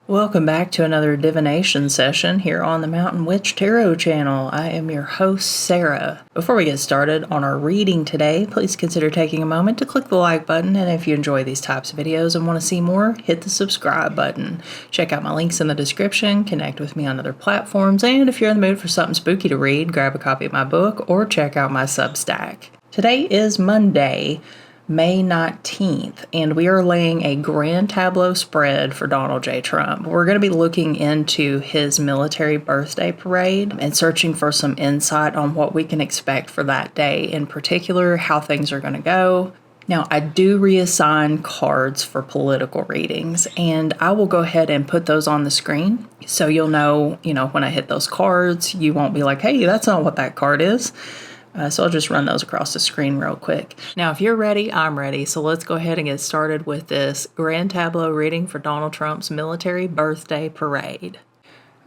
Welcome back to another divination session here on the Mountain Witch Tarot channel. I am your host, Sarah. Before we get started on our reading today, please consider taking a moment to click the like button, and if you enjoy these types of videos and want to see more, hit the subscribe button. Check out my links in the description, connect with me on other platforms, and if you're in the mood for something spooky to read, grab a copy of my book or check out my Substack. Today is Monday, May 19th, and we are laying a Grand Tableau spread for Donald J. Trump. We're going to be looking into his military birthday parade and searching for some insight on what we can expect for that day, in particular, how things are going to go. Now, I do reassign cards for political readings, and I will go ahead and put those on the screen so you'll know, when I hit those cards, you won't be like, hey, that's not what that card is. So I'll just run those across the screen real quick. Now, if you're ready, I'm ready. So let's go ahead and get started with this Grand Tableau reading for Donald Trump's military birthday parade.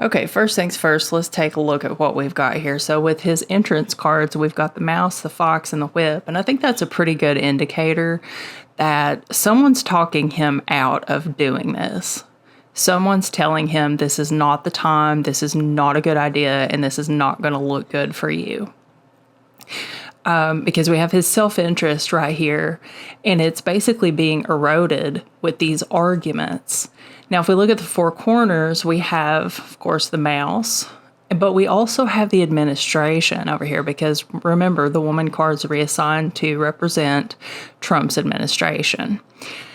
Okay, first things first, let's take a look at what we've got here. So with his entrance cards, we've got the mouse, the fox, and the whip. And I think that's a pretty good indicator that someone's talking him out of doing this. Someone's telling him this is not the time, this is not a good idea, and this is not going to look good for you. Because we have his self-interest right here, and it's basically being eroded with these arguments. Now, if we look at the four corners, we have, of course, the mouse, but we also have the administration over here, because remember, the woman cards are reassigned to represent Trump's administration.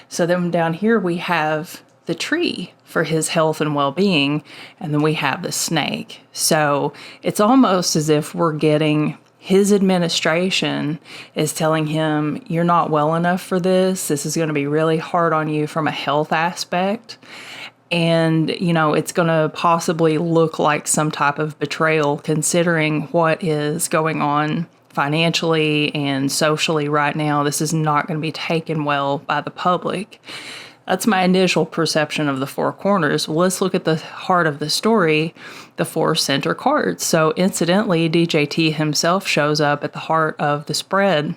So then down here, we have the tree for his health and well-being, and then we have the snake. So it's almost as if we're getting his administration is telling him, you're not well enough for this. This is going to be really hard on you from a health aspect. And, it's going to possibly look like some type of betrayal considering what is going on financially and socially right now. This is not going to be taken well by the public. That's my initial perception of the four corners. Well, let's look at the heart of the story, the four center cards. So incidentally, DJT himself shows up at the heart of the spread,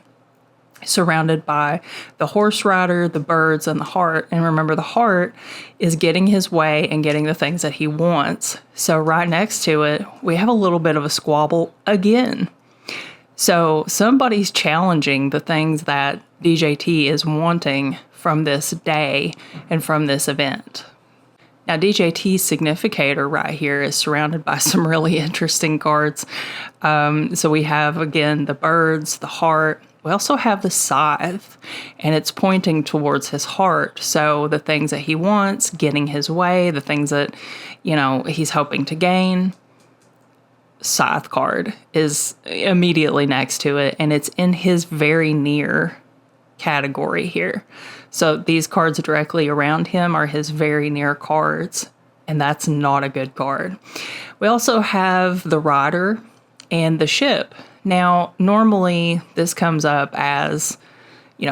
surrounded by the horse rider, the birds, and the heart. And remember, the heart is getting his way and getting the things that he wants. So right next to it, we have a little bit of a squabble again. So somebody's challenging the things that DJT is wanting from this day and from this event. Now, DJT's significator right here is surrounded by some really interesting cards. So we have, again, the birds, the heart. We also have the scythe, and it's pointing towards his heart. So the things that he wants, getting his way, the things that, he's hoping to gain. Scythe card is immediately next to it, and it's in his very near category here. So these cards directly around him are his very near cards, and that's not a good card. We also have the rider and the ship. Now, normally this comes up as,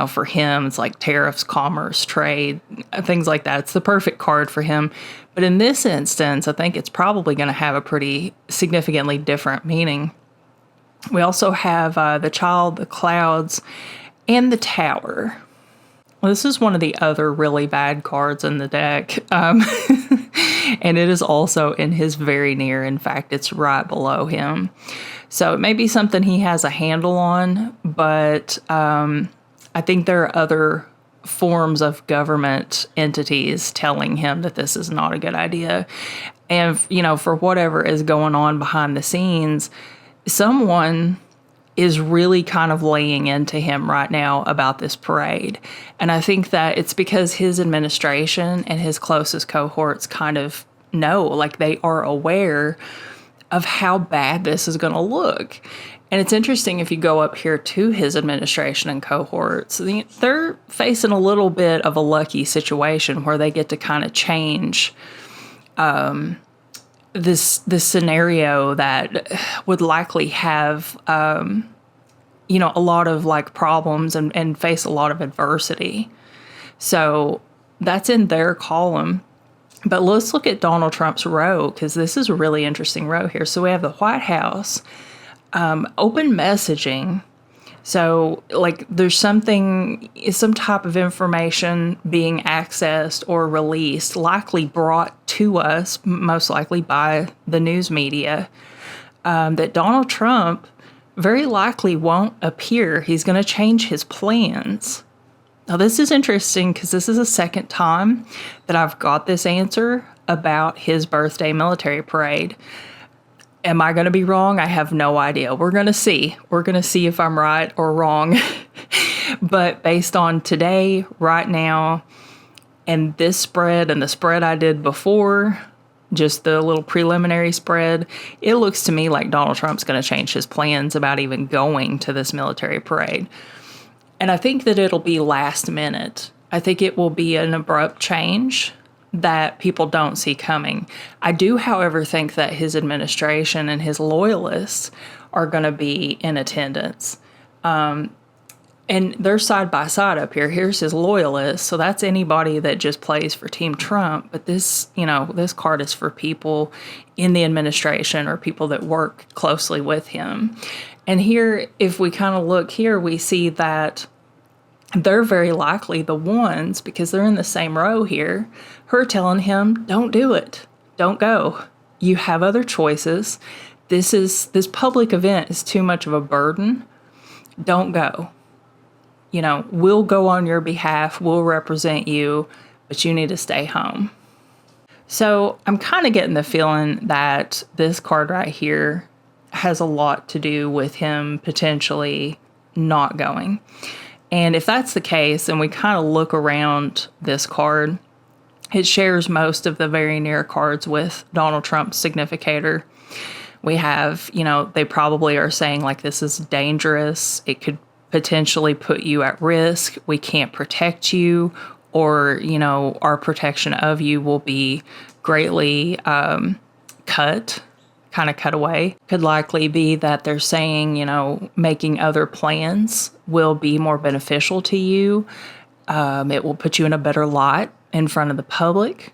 for him, it's like tariffs, commerce, trade, things like that. It's the perfect card for him. But in this instance, I think it's probably going to have a pretty significantly different meaning. We also have the child, the clouds, and the tower. Well, this is one of the other really bad cards in the deck. And it is also in his very near. In fact, it's right below him. So it may be something he has a handle on, but I think there are other forms of government entities telling him that this is not a good idea. And, for whatever is going on behind the scenes, someone is really kind of laying into him right now about this parade. And I think that it's because his administration and his closest cohorts kind of know, like they are aware of how bad this is going to look. And it's interesting, if you go up here to his administration and cohorts, they're facing a little bit of a lucky situation where they get to kind of change this scenario that would likely have a lot of problems and face a lot of adversity. So that's in their column. But let's look at Donald Trump's row, because this is a really interesting row here. So we have the White House, open messaging. So there's some type of information being accessed or released, likely brought to us, most likely by the news media, that Donald Trump very likely won't appear. He's going to change his plans. Now, this is interesting because this is the second time that I've got this answer about his birthday military parade. Am I going to be wrong? I have no idea. We're going to see. We're going to see if I'm right or wrong. But based on today, right now, and this spread and the spread I did before, just the little preliminary spread, it looks to me like Donald Trump's going to change his plans about even going to this military parade. And I think that it'll be last minute. I think it will be an abrupt change that people don't see coming. I do, however, think that his administration and his loyalists are going to be in attendance. And they're side by side up here. Here's his loyalists. So that's anybody that just plays for Team Trump. But this, this card is for people in the administration or people that work closely with him. And here, if we kind of look here, we see that they're very likely the ones, because they're in the same row here, who are telling him, don't do it. Don't go. You have other choices. This public event is too much of a burden. Don't go. We'll go on your behalf. We'll represent you, but you need to stay home. So I'm kind of getting the feeling that this card right here has a lot to do with him potentially not going. And if that's the case, and we kind of look around this card, it shares most of the very near cards with Donald Trump's significator. We have, they probably are saying like this is dangerous. It could potentially put you at risk. We can't protect you, or, our protection of you will be greatly cut away. Could likely be that they're saying, making other plans will be more beneficial to you. It will put you in a better light in front of the public.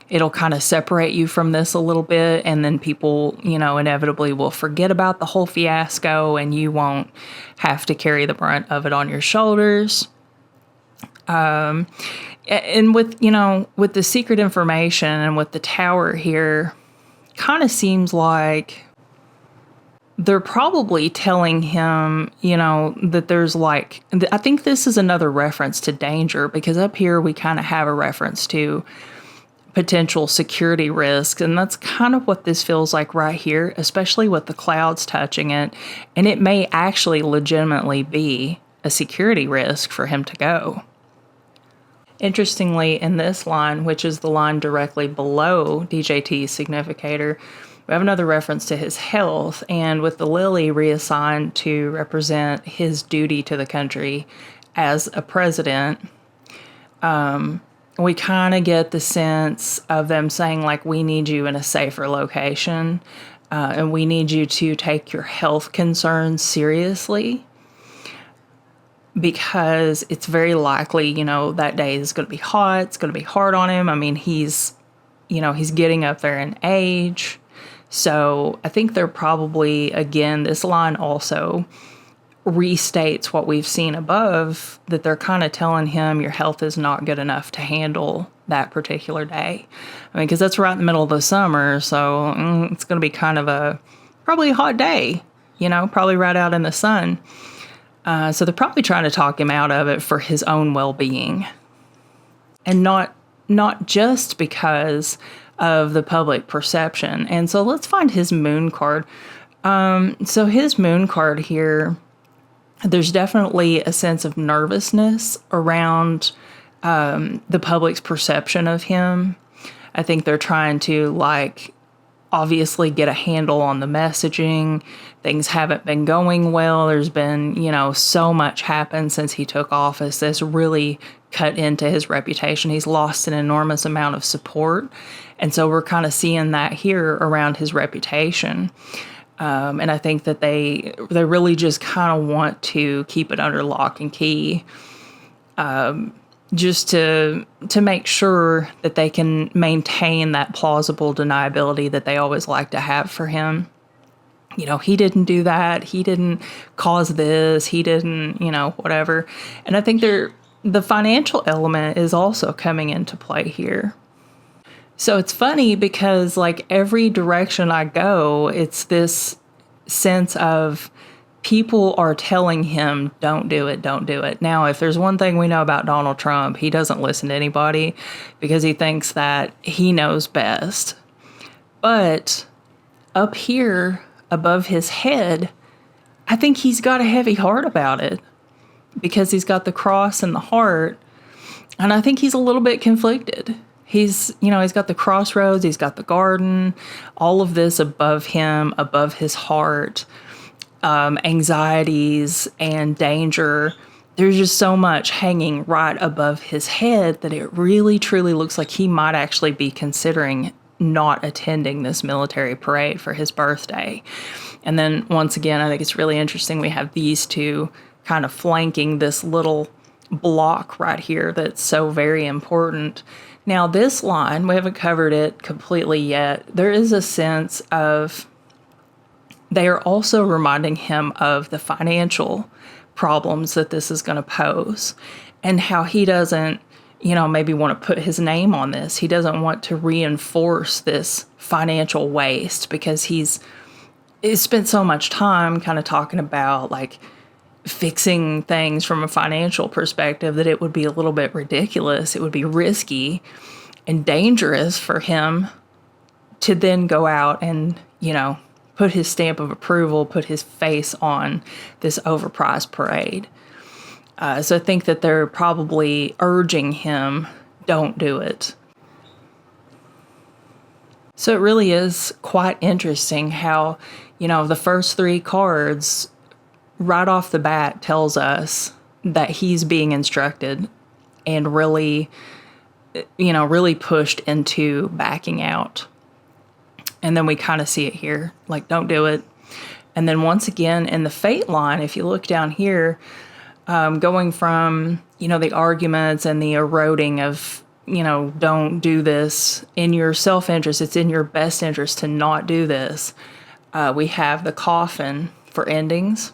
It'll kind of separate you from this a little bit, and then people, inevitably will forget about the whole fiasco, and you won't have to carry the brunt of it on your shoulders. And with the secret information and with the tower here, kind of seems like they're probably telling him, that there's I think this is another reference to danger, because up here we kind of have a reference to potential security risks. And that's kind of what this feels like right here, especially with the clouds touching it. And it may actually legitimately be a security risk for him to go. Interestingly, in this line, which is the line directly below DJT's significator, we have another reference to his health, and with the lily reassigned to represent his duty to the country as a president, we kind of get the sense of them saying, like, we need you in a safer location, and we need you to take your health concerns seriously, because it's very likely, that day is going to be hot. It's going to be hard on him. I mean, he's getting up there in age. So I think they're probably, again, this line also restates what we've seen above, that they're kind of telling him your health is not good enough to handle that particular day. I mean, because that's right in the middle of the summer, so it's going to be kind of probably a hot day, probably right out in the sun. So they're probably trying to talk him out of it for his own well-being, and not just because of the public perception. And so let's find his moon card. So his moon card here, there's definitely a sense of nervousness around the public's perception of him. I think they're trying to, obviously get a handle on the messaging. Things haven't been going well. There's been, so much happened since he took office that's really cut into his reputation. He's lost an enormous amount of support. And so we're kind of seeing that here around his reputation. And I think that they really just kind of want to keep it under lock and key, just to make sure that they can maintain that plausible deniability that they always like to have for him. He didn't do that. He didn't cause this. He didn't, whatever. And I think the financial element is also coming into play here. So it's funny because, like, every direction I go, it's this sense of people are telling him, don't do it, don't do it. Now, if there's one thing we know about Donald Trump, he doesn't listen to anybody because he thinks that he knows best. But up here above his head, I think he's got a heavy heart about it because he's got the cross and the heart. And I think he's a little bit conflicted. He's got the crossroads, he's got the garden, all of this above him, above his heart, anxieties and danger. There's just so much hanging right above his head that it really, truly looks like he might actually be considering not attending this military parade for his birthday. And then once again, I think it's really interesting. We have these two kind of flanking this little block right here that's so very important. Now, this line, we haven't covered it completely yet. There is a sense of they are also reminding him of the financial problems that this is going to pose and how he doesn't, maybe want to put his name on this. He doesn't want to reinforce this financial waste because he's spent so much time kind of talking about like fixing things from a financial perspective that it would be a little bit ridiculous. It would be risky and dangerous for him to then go out and, put his stamp of approval, put his face on this overpriced parade. So I think that they're probably urging him, don't do it. So it really is quite interesting how, the first three cards right off the bat tells us that he's being instructed and really, really pushed into backing out. And then we kind of see it here, like, don't do it. And then once again, in the fate line, if you look down here, going from, the arguments and the eroding of, don't do this in your self-interest, it's in your best interest to not do this. We have the coffin for endings,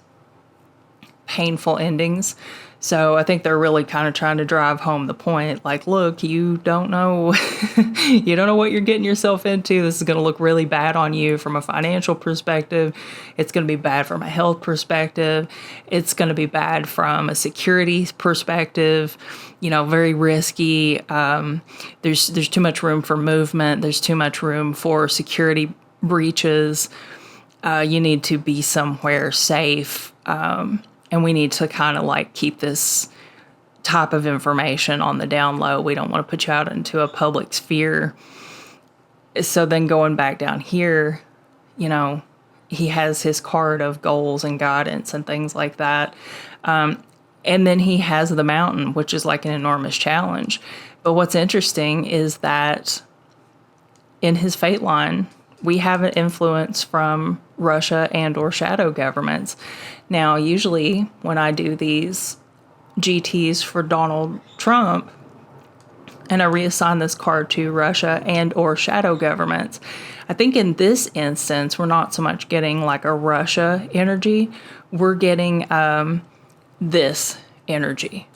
painful endings. So I think they're really kind of trying to drive home the point, like, look, you don't know, you don't know what you're getting yourself into. This is going to look really bad on you from a financial perspective. It's going to be bad from a health perspective. It's going to be bad from a security perspective, very risky. There's too much room for movement. There's too much room for security breaches. You need to be somewhere safe. And we need to kind of like keep this type of information on the down low. We don't want to put you out into a public sphere. So then going back down here, he has his card of goals and guidance and things like that. And then he has the mountain, which is like an enormous challenge. But what's interesting is that in his fate line, we have an influence from Russia and or shadow governments. Now, usually when I do these GTs for Donald Trump and I reassign this card to Russia and or shadow governments, I think in this instance, we're not so much getting like a Russia energy. We're getting this energy.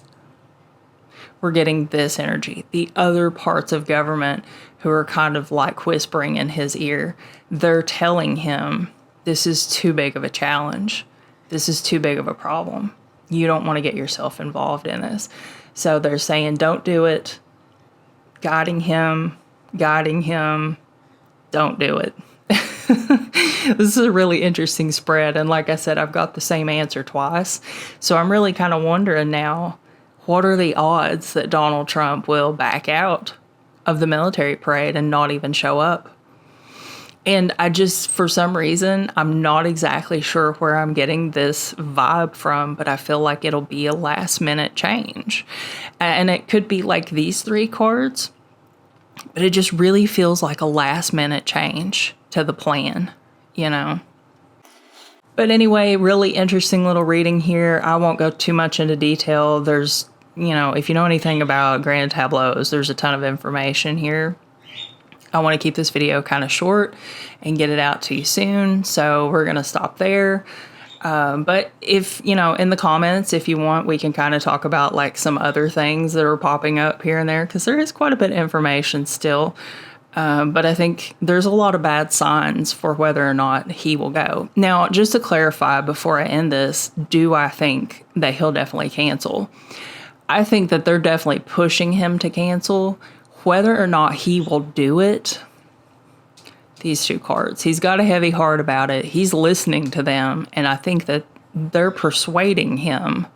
We're getting this energy. The other parts of government who are kind of like whispering in his ear, they're telling him, this is too big of a challenge. This is too big of a problem. You don't want to get yourself involved in this. So they're saying, don't do it. Guiding him, don't do it. This is a really interesting spread. And like I said, I've got the same answer twice. So I'm really kind of wondering now, what are the odds that Donald Trump will back out of the military parade and not even show up? And I just, for some reason, I'm not exactly sure where I'm getting this vibe from, but I feel like it'll be a last minute change. And it could be like these three cards, but it just really feels like a last minute change to the plan, But anyway, really interesting little reading here. I won't go too much into detail. There's, if you know anything about Grand Tableaus, there's a ton of information here. I want to keep this video kind of short and get it out to you soon. So we're going to stop there. But if, in the comments, if you want, we can kind of talk about like some other things that are popping up here and there, because there is quite a bit of information still. But I think there's a lot of bad signs for whether or not he will go. Now, just to clarify before I end this, do I think that he'll definitely cancel? I think that they're definitely pushing him to cancel. Whether or not he will do it, these two cards, he's got a heavy heart about it. He's listening to them, and I think that they're persuading him.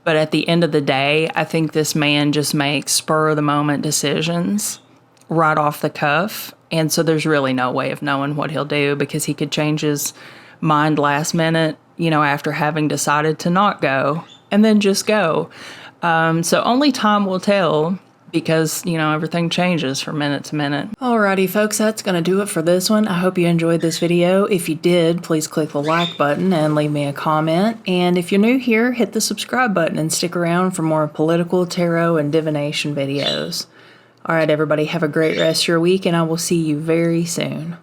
But at the end of the day, I think this man just makes spur-of-the-moment decisions right off the cuff. And so there's really no way of knowing what he'll do, because he could change his mind last minute, after having decided to not go, and then just go. So only time will tell, because, everything changes from minute to minute. Alrighty, folks, that's going to do it for this one. I hope you enjoyed this video. If you did, please click the like button and leave me a comment. And if you're new here, hit the subscribe button and stick around for more political, tarot, and divination videos. Alright, everybody, have a great rest of your week, and I will see you very soon.